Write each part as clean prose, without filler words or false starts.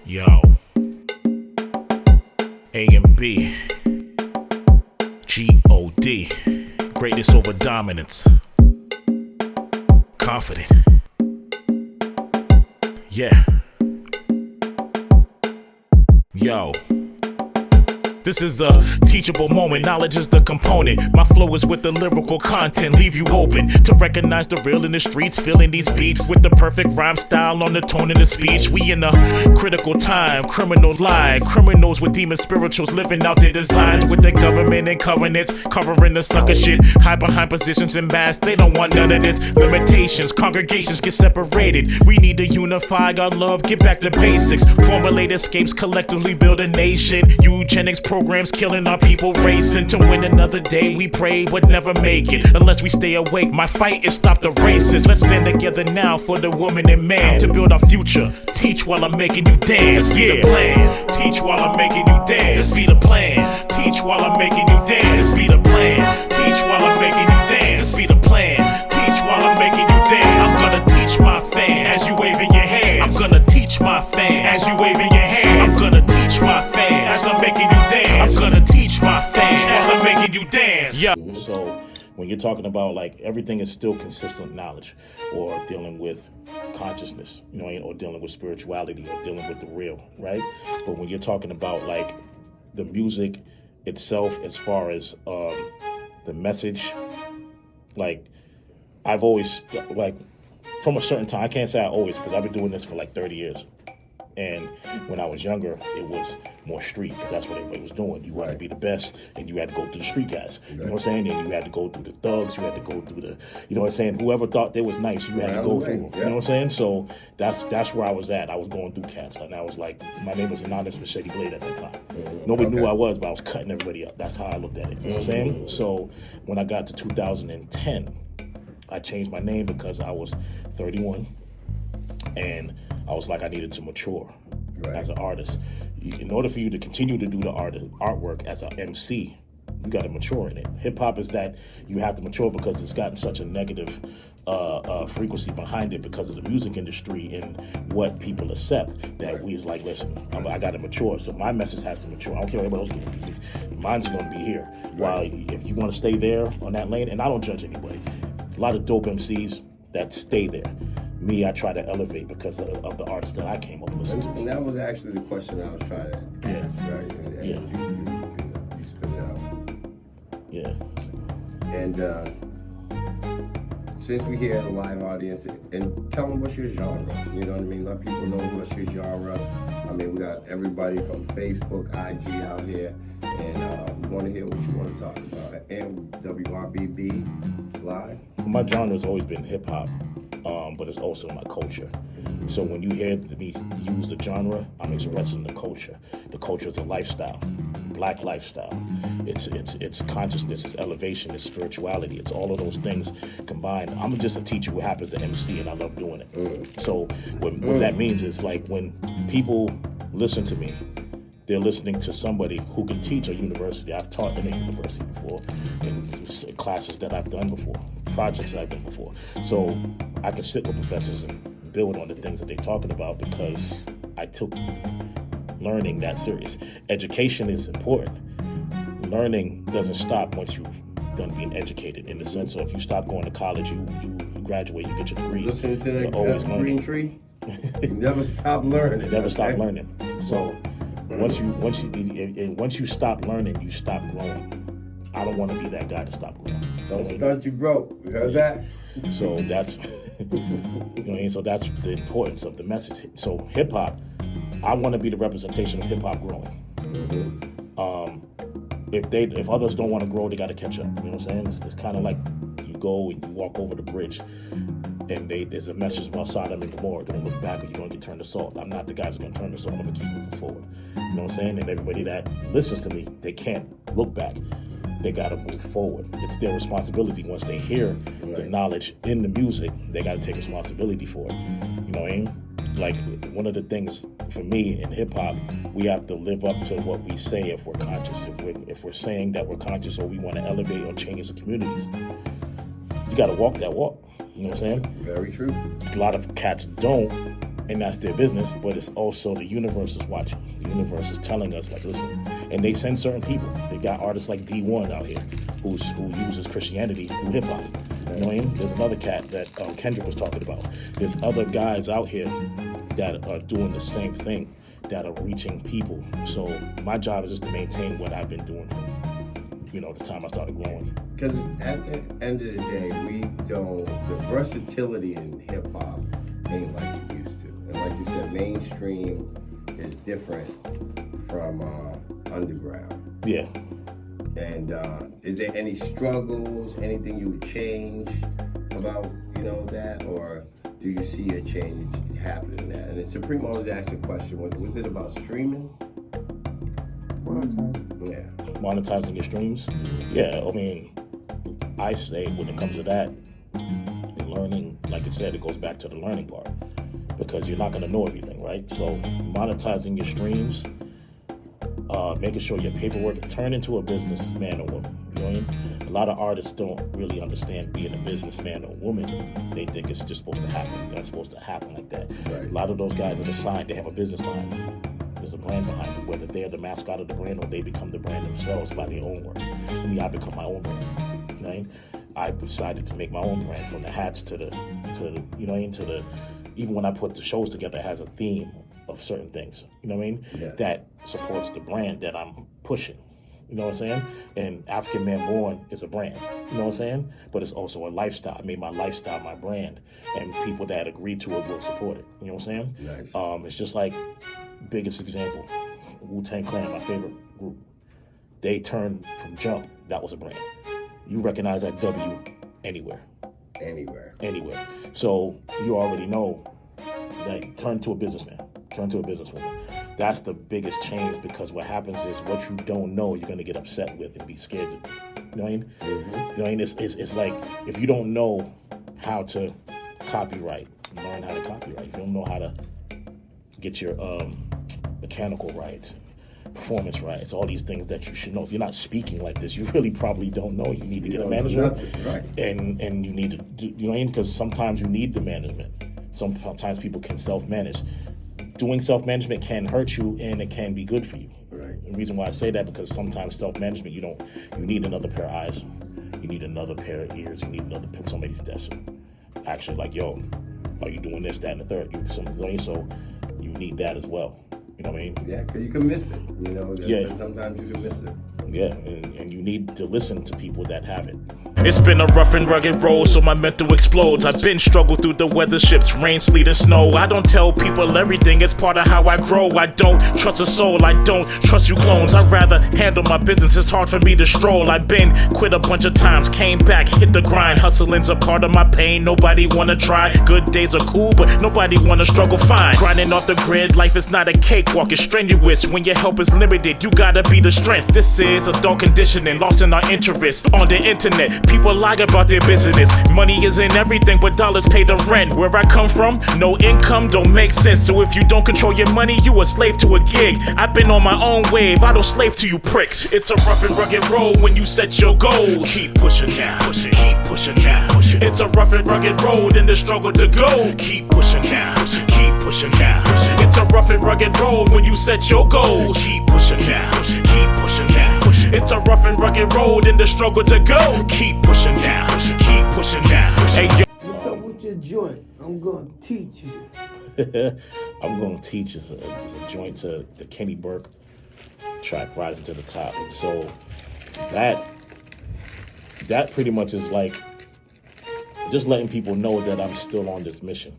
Yo, A.M.B, G.O.D, greatness over dominance, confident, yeah, yo. This is a teachable moment, knowledge is the component. My flow is with the lyrical content, leave you open to recognize the real in the streets, feeling these beats with the perfect rhyme style on the tone of the speech. We in a critical time, criminal lie, criminals with demon spirituals living out their designs with the government and covenants, covering the sucker shit, hide behind positions and masks. They don't want none of this. Limitations, congregations get separated. We need to unify our love, get back to basics, formulate escapes, collectively build a nation. Eugenics programs killing our people, racing to win another day. We pray but never make it unless we stay awake. My fight is stop the racists. Let's stand together now for the woman and man to build our future. Teach while I'm making you dance. Yeah, the plan. Teach while I'm making you dance. This be the plan. Teach while I'm making you dance. This be the plan. Teach while I'm making you dance. This be the plan. Teach while I'm making you dance. I'm gonna teach my fans as you waving your hands. I'm gonna teach my fans as you waving your hands. I'm gonna teach my fans as I'm making you dance. I'm gonna teach my fans as I'm making you dance. Yeah. So when you're talking about like everything is still consistent knowledge, or dealing with consciousness, you know, or dealing with spirituality, or dealing with the real, right? But when you're talking about like the music itself, as far as the message, like I've always like from a certain time, I can't say I always, because I've been doing this for like 30 years. And when I was younger, it was more street, because that's what everybody was doing. You wanted to be the best, and you had to go through the street guys. You know what I'm saying? And you had to go through the thugs. You had to go through the, you know what I'm saying? Whoever thought they was nice, you had to go through. You know what I'm saying? So that's where I was at. I was going through cats, and I was like, my name was Anonymous Machete Blade at that time. Nobody knew who I was, but I was cutting everybody up. That's how I looked at it. You know what I'm saying? So when I got to 2010, I changed my name because I was 31, and I was like, I needed to mature as an artist. In order for you to continue to do the artwork as an MC, you got to mature in it. Hip hop is that you have to mature because it's gotten such a negative frequency behind it because of the music industry and what people accept, that we is like, listen, I got to mature. So my message has to mature. I don't care what else can be. Mine's going to be here. While if you want to stay there on that lane, and I don't judge anybody. A lot of dope MCs that stay there. Me, I try to elevate because of the artists that I came up with listening to. And that was actually the question I was trying to ask, right? And you spit it out. Yeah. And since we're here at a live audience, and tell them what's your genre. You know what I mean? Let people know what's your genre. I mean, we got everybody from Facebook, IG out here, and we want to hear what you want to talk about. And WRBB live. My genre has always been hip hop. But it's also my culture. So when you hear me use the genre, I'm expressing the culture. The culture is a lifestyle, black lifestyle. It's consciousness, it's elevation, it's spirituality. It's all of those things combined. I'm just a teacher who happens to MC, and I love doing it. So what that means is like when people listen to me, they're listening to somebody who can teach a university. I've taught in a university before, in classes that I've done before, projects that I've done before. So I can sit with professors and build on the things that they're talking about because I took learning that serious. Education is important. Learning doesn't stop once you're done being educated, in the sense of if you stop going to college, you graduate, you get your degree. Listening to that green tree, you never stop learning. Never stop learning. So once you stop learning, you stop growing. I don't want to be that guy to stop growing. Don't stunt you broke. You heard that? So that's you know what I mean? So that's the importance of the message. So hip hop, I want to be the representation of hip hop growing. If others don't want to grow, they got to catch up. You know what I'm saying? It's kind of like you go and you walk over the bridge, and there's a message about Sodom and Gomorrah. Don't look back, or you're going to get turned to salt. I'm not the guy who's going to turn to salt. I'm going to keep moving forward. You know what I'm saying? And everybody that listens to me, they can't look back. They got to move forward. It's their responsibility. Once they hear the knowledge in the music, they got to take responsibility for it. You know what I mean? Like, one of the things for me in hip hop, we have to live up to what we say if we're conscious. If we're saying that we're conscious, or we want to elevate or change the communities, you got to walk that walk. You know what I'm saying? Very true. A lot of cats don't, and that's their business, but it's also the universe is watching. The universe is telling us, like, listen, and they send certain people. They got artists like D1 out here who uses Christianity through hip hop. You know what I mean? There's another cat that Kendrick was talking about. There's other guys out here that are doing the same thing, that are reaching people. So my job is just to maintain what I've been doing from, the time I started growing. Because at the end of the day, the versatility in hip hop ain't like it used to. And like you said, mainstream is different from underground. Yeah. And is there any struggles, anything you would change about, that? Or do you see a change happening there? And Supremo was asked a question, was it about streaming? Monetizing. Yeah. Monetizing your streams? Yeah, I mean, I say when it comes to that, learning, like I said, it goes back to the learning part. Because you're not going to know everything, right? So monetizing your streams, making sure your paperwork turn into a businessman or woman. You know what I mean? A lot of artists don't really understand being a businessman or woman. They think it's just supposed to happen. It's not supposed to happen like that. Right. A lot of those guys that are signed, they have a business behind them. There's a brand behind them, whether they're the mascot of the brand or they become the brand themselves by their own work. Me, I become my own brand. You know what I mean? I decided to make my own brand, from the hats to the even when I put the shows together, it has a theme of certain things, you know what I mean? Yes. That supports the brand that I'm pushing, you know what I'm saying? And African Man Born is a brand, you know what I'm saying? But it's also a lifestyle. I made my lifestyle my brand, and people that agree to it will support it, you know what I'm saying? Nice. It's just like, biggest example, Wu-Tang Clan, my favorite group. They turned from Jump, that was a brand. You recognize that W anywhere. Anywhere. So you already know that turn to a businessman, turn to a businesswoman. That's the biggest change, because what happens is what you don't know, you're going to get upset with and be scared to do. You know what I mean? Mm-hmm. You know what I mean? It's like, if you don't know how to copyright, learn how to copyright. If you don't know how to get your mechanical rights, performance rights, all these things that you should know. If you're not speaking like this, you really probably don't know. You need to get a manager, right? And you need to do, you know what I mean? Because sometimes you need the management. Sometimes people can self-manage. Doing self-management can hurt you, and it can be good for you. Right. The reason why I say that, because sometimes self-management, you need another pair of eyes, you need another pair of ears, you need somebody's desk. Actually, like, yo, are you doing this, that, and the third? So you need that as well. You know what I mean? Yeah, because you can miss it. Yeah. Sometimes you can miss it. Yeah, and you need to listen to people that have it. It's been a rough and rugged road, so my mental explodes. I've been struggled through the weather ships, rain, sleet, and snow. I don't tell people everything, it's part of how I grow. I don't trust a soul, I don't trust you clones. I'd rather handle my business, it's hard for me to stroll. I've been quit a bunch of times, came back, hit the grind. Hustling's a part of my pain, nobody wanna try. Good days are cool, but nobody wanna struggle fine. Grinding off the grid, life is not a cakewalk, it's strenuous. When your help is limited, you gotta be the strength. This is adult conditioning, lost in our interest. On the internet, people lie about their business. Money isn't everything, but dollars pay the rent. Where I come from, no income don't make sense. So if you don't control your money, you a slave to a gig. I've been on my own wave, I don't slave to you pricks. It's a rough and rugged road when you set your goals. Keep pushing now, keep pushing now. It's a rough and rugged road in the struggle to go. Keep pushing now, keep pushing now. It's a rough and rugged road when you set your goals. Keep pushing now, keep pushing now. It's a rough and rugged road in the struggle to go. Keep pushing down, keep pushing down. Hey, yo. What's up with your joint? I'm gonna teach you. I'm gonna teach is a joint to the Kenny Burke track, Rising to the Top. And so that pretty much is like just letting people know that I'm still on this mission.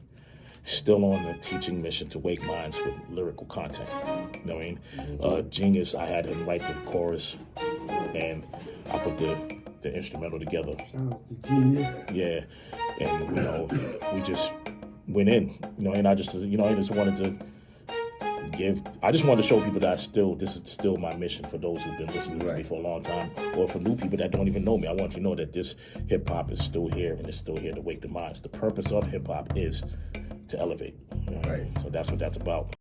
Still on the teaching mission to wake minds with lyrical content. You know what I mean? Genius, I had him write the chorus, and I put the instrumental together. Sounds to Genius. Yeah, and we just went in. And I just wanted to show people that this is still my mission for those who've been listening to me for a long time, or for new people that don't even know me. I want you to know that this hip hop is still here, and it's still here to wake the minds. The purpose of hip hop is to elevate. Right. So that's what that's about.